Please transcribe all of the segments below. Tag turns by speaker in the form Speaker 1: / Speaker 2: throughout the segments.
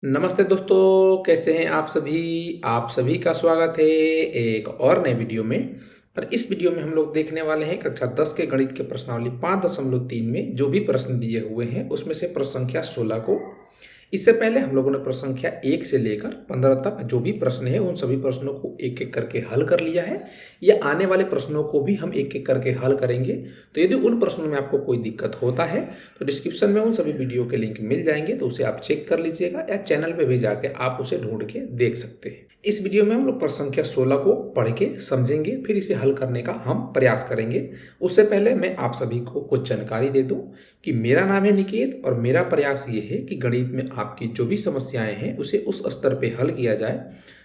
Speaker 1: नमस्ते दोस्तों, कैसे हैं आप सभी का स्वागत है एक और नए वीडियो में। और इस वीडियो में हम लोग देखने वाले हैं कक्षा 10 के गणित के प्रश्नावली 5.3 में जो भी प्रश्न दिए हुए हैं उसमें से प्रश्न संख्या 16 को। इससे पहले हम लोगों ने प्रश्न संख्या 1 से लेकर 15 तक जो भी प्रश्न है उन सभी प्रश्नों को एक एक करके हल कर लिया है। या आने वाले प्रश्नों को भी हम एक एक करके हल करेंगे। तो यदि उन प्रश्नों में आपको कोई दिक्कत होता है तो डिस्क्रिप्शन में उन सभी वीडियो के लिंक मिल जाएंगे, तो उसे आप चेक कर लीजिएगा या चैनल पे भी जाके आप उसे ढूंढ के देख सकते हैं। इस वीडियो में हम लोग प्रश्न संख्या 16 को पढ़ के समझेंगे, फिर इसे हल करने का हम प्रयास करेंगे। उससे पहले मैं आप सभी को कुछ जानकारी दे दूं कि मेरा नाम है निकेत और मेरा प्रयास ये है कि गणित में आपकी जो भी समस्याएं हैं उसे उस स्तर पे हल किया जाए।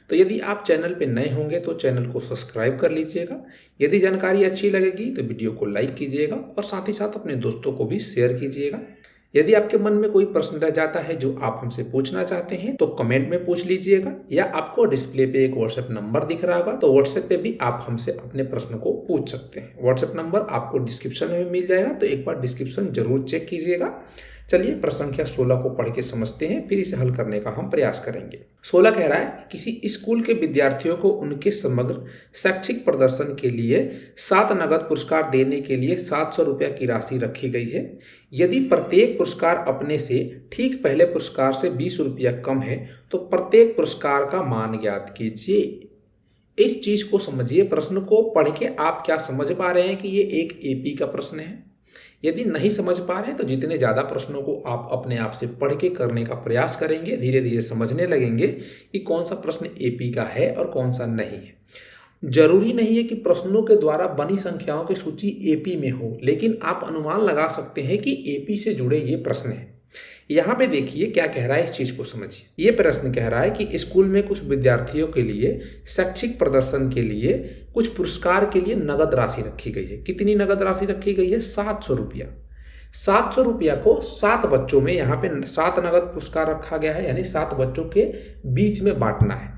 Speaker 1: तो यदि आप चैनल पे नए होंगे तो चैनल को सब्सक्राइब कर लीजिएगा। यदि जानकारी अच्छी लगेगी तो वीडियो को लाइक कीजिएगा और साथ ही साथ अपने दोस्तों को भी शेयर कीजिएगा। यदि आपके मन में कोई प्रश्न रह जाता है जो आप हमसे पूछना चाहते हैं तो कमेंट में पूछ लीजिएगा, या आपको डिस्प्ले पे एक व्हाट्सएप नंबर दिख रहा होगा तो व्हाट्सएप पे भी आप हमसे अपने प्रश्न को पूछ सकते हैं। व्हाट्सएप नंबर आपको डिस्क्रिप्शन में मिल जाएगा, तो एक बार डिस्क्रिप्शन जरूर चेक कीजिएगा। चलिए प्रश्न संख्या 16 को पढ़ के समझते हैं, फिर इसे हल करने का हम प्रयास करेंगे। 16 कह रहा है किसी स्कूल के विद्यार्थियों को उनके समग्र शैक्षिक प्रदर्शन के लिए 7 नगद पुरस्कार देने के लिए 700 रुपया की राशि रखी गई है। यदि प्रत्येक पुरस्कार अपने से ठीक पहले पुरस्कार से 20 रुपया कम है तो प्रत्येक पुरस्कार का मान ज्ञात कीजिए। इस चीज को समझिए। प्रश्न को पढ़ के आप क्या समझ पा रहे हैं कि ये एक एपी का प्रश्न है। यदि नहीं समझ पा रहे हैं तो जितने ज़्यादा प्रश्नों को आप अपने आप से पढ़ के करने का प्रयास करेंगे, धीरे धीरे समझने लगेंगे कि कौन सा प्रश्न एपी का है और कौन सा नहीं है। जरूरी नहीं है कि प्रश्नों के द्वारा बनी संख्याओं की सूची एपी में हो, लेकिन आप अनुमान लगा सकते हैं कि एपी से जुड़े ये प्रश्न हैं। यहाँ पे देखिए क्या कह रहा है, इस चीज को समझिए। ये प्रश्न कह रहा है कि स्कूल में कुछ विद्यार्थियों के लिए शैक्षिक प्रदर्शन के लिए कुछ पुरस्कार के लिए नगद राशि रखी गई है। कितनी नगद राशि रखी गई है? 700 रुपया। 700 रुपया को 7 बच्चों में, यहाँ पे 7 नगद पुरस्कार रखा गया है, यानी 7 बच्चों के बीच में बांटना है।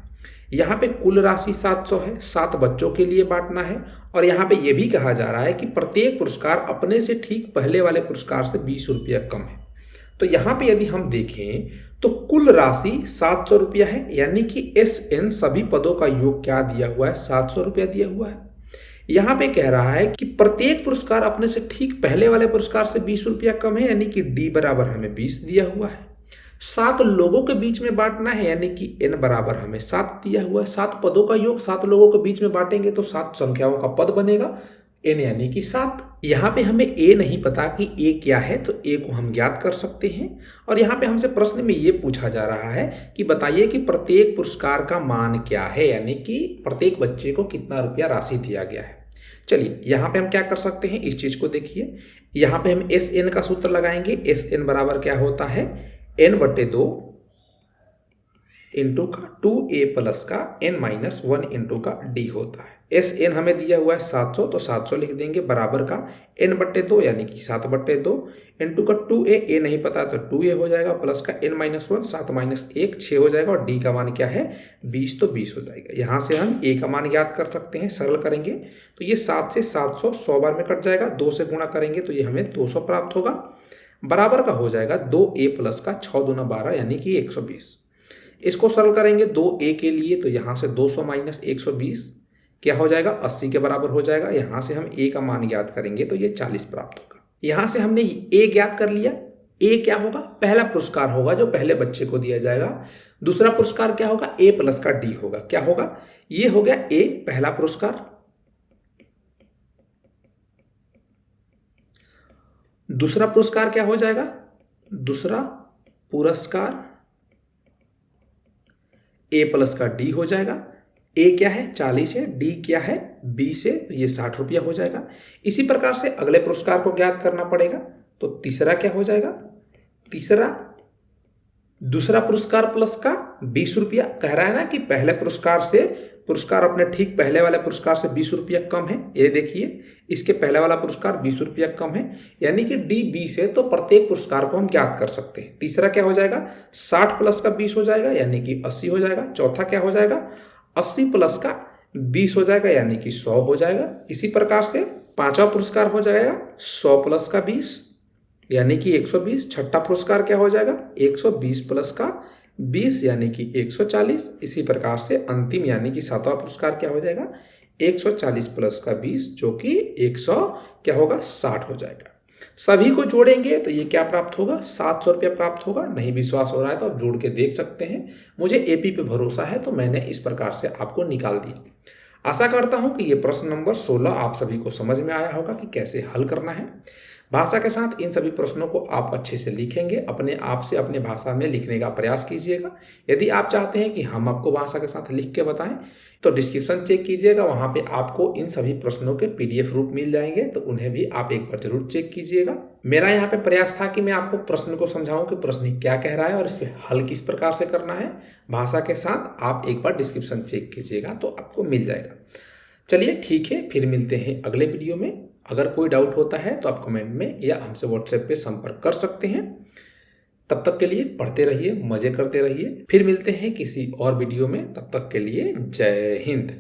Speaker 1: यहाँ पे कुल राशि 700 है, 7 बच्चों के लिए बांटना है। और यहाँ पे ये भी कहा जा रहा है कि प्रत्येक पुरस्कार अपने से ठीक पहले वाले पुरस्कार से 20 रुपया कम है। तो यहाँ पे यदि हम देखें तो कुल राशि 700 रुपया है, यानी कि SN सभी पदों का योग क्या दिया हुआ है? 700 रुपया दिया हुआ है। यहाँ पे कह रहा है कि प्रत्येक पुरस्कार अपने से ठीक पहले वाले पुरस्कार से 20 रुपया कम है, यानी कि D बराबर हमें 20 दिया हुआ है। 7 लोगों के बीच में बांटना है, यानी कि N बराबर हमें 7 दिया हुआ है। 7 पदों का योग 7 लोगों के बीच में बांटेंगे तो 7 संख्याओं का पद बनेगा, N यानी कि 7। यहाँ पे हमें A नहीं पता कि A क्या है, तो A को हम ज्ञात कर सकते हैं। और यहाँ पे हमसे प्रश्न में ये पूछा जा रहा है कि बताइए कि प्रत्येक पुरस्कार का मान क्या है, यानी कि प्रत्येक बच्चे को कितना रुपया राशि दिया गया है। चलिए यहाँ पे हम क्या कर सकते हैं, इस चीज को देखिए। यहाँ पे हम SN का सूत्र लगाएंगे। SN बराबर क्या होता है? N/2 इंटू का 2A प्लस का N-1 इंटू का D होता है। SN हमें दिया हुआ है 700, तो 700 लिख देंगे, बराबर का N/2 यानी कि 7/2 इंटू का 2A, A नहीं पता तो 2A हो जाएगा, प्लस का N-1, 7 - 1 6 हो जाएगा, और D का मान क्या है? 20, तो 20 हो जाएगा। यहाँ से हम A का मान ज्ञात कर सकते हैं। सरल करेंगे तो ये 7 से 700 100 बार में कट जाएगा, 2 से गुणा करेंगे तो ये हमें 200 प्राप्त होगा, बराबर का हो जाएगा 2A प्लस का 6 दूना 12 यानी कि 120। इसको सरल करेंगे 2A के लिए तो यहाँ से 200 - 120 क्या हो जाएगा? 80 के बराबर हो जाएगा। यहाँ से हम A का मान ज्ञात करेंगे तो ये 40 प्राप्त होगा। यहाँ से हमने A ज्ञात कर लिया। A क्या होगा? पहला पुरस्कार होगा जो पहले बच्चे को दिया जाएगा। दूसरा पुरस्कार क्या होगा? A प्लस का D होगा। क्या होगा? ये हो गया A पहला पुरस्कार। दूसरा पुरस्कार क्या हो जाएगा? दूसरा पुरस्कार A प्लस का D हो जाएगा। A क्या है? 40 है, D क्या है? 20 है, तो ये 60 रुपया हो जाएगा। इसी प्रकार से अगले पुरस्कार को ज्ञात करना पड़ेगा। तो तीसरा क्या हो जाएगा? तीसरा दूसरा पुरस्कार प्लस का 20 रुपया। कह रहा है ना कि पहले पुरस्कार से पुरस्कार अपने ठीक पहले वाले पुरस्कार से 20 रुपया कम है। ये देखिए, इसके पहले वाला पुरस्कार 20 रुपया कम है, यानी कि D 20 है, तो प्रत्येक पुरस्कार को हम ज्ञात कर सकते हैं। तीसरा क्या हो जाएगा? 60 प्लस का 20 हो जाएगा, यानी कि 80 हो जाएगा। चौथा क्या हो जाएगा? 80 प्लस का 20 हो जाएगा, यानी कि 100 हो जाएगा। इसी प्रकार से पांचवा पुरस्कार हो जाएगा 100 प्लस का 20 यानी कि 120। छठा पुरस्कार क्या हो जाएगा? 120 प्लस का 20 यानी कि 140। इसी प्रकार से अंतिम यानी कि 7वां पुरस्कार क्या हो जाएगा, 140 प्लस का 20 जो कि 100 क्या होगा, 60 हो जाएगा। सभी को जोड़ेंगे तो ये क्या प्राप्त होगा, 700 रुपया प्राप्त होगा। नहीं विश्वास हो रहा है तो आप जोड़ के देख सकते हैं। मुझे एपी पे भरोसा है तो मैंने इस प्रकार से आपको निकाल दिया। आशा करता हूं कि ये प्रश्न नंबर 16 आप सभी को समझ में आया होगा कि कैसे हल करना है। भाषा के साथ इन सभी प्रश्नों को आप अच्छे से लिखेंगे, अपने आप से अपने भाषा में लिखने का प्रयास कीजिएगा। यदि आप चाहते हैं कि हम आपको भाषा के साथ लिख के बताएं तो डिस्क्रिप्शन चेक कीजिएगा, वहां पे आपको इन सभी प्रश्नों के पीडीएफ रूप मिल जाएंगे, तो उन्हें भी आप एक बार जरूर चेक कीजिएगा। मेरा यहाँ पे प्रयास था कि मैं आपको प्रश्न को समझाऊं कि प्रश्न क्या कह रहा है और इसे हल किस प्रकार से करना है। भाषा के साथ आप एक बार डिस्क्रिप्शन चेक कीजिएगा तो आपको मिल जाएगा। चलिए ठीक है, फिर मिलते हैं अगले वीडियो में। अगर कोई डाउट होता है तो आप कमेंट में या हमसे व्हाट्सएप पे संपर्क कर सकते हैं। तब तक के लिए पढ़ते रहिए, मजे करते रहिए। फिर मिलते हैं किसी और वीडियो में। तब तक के लिए जय हिंद।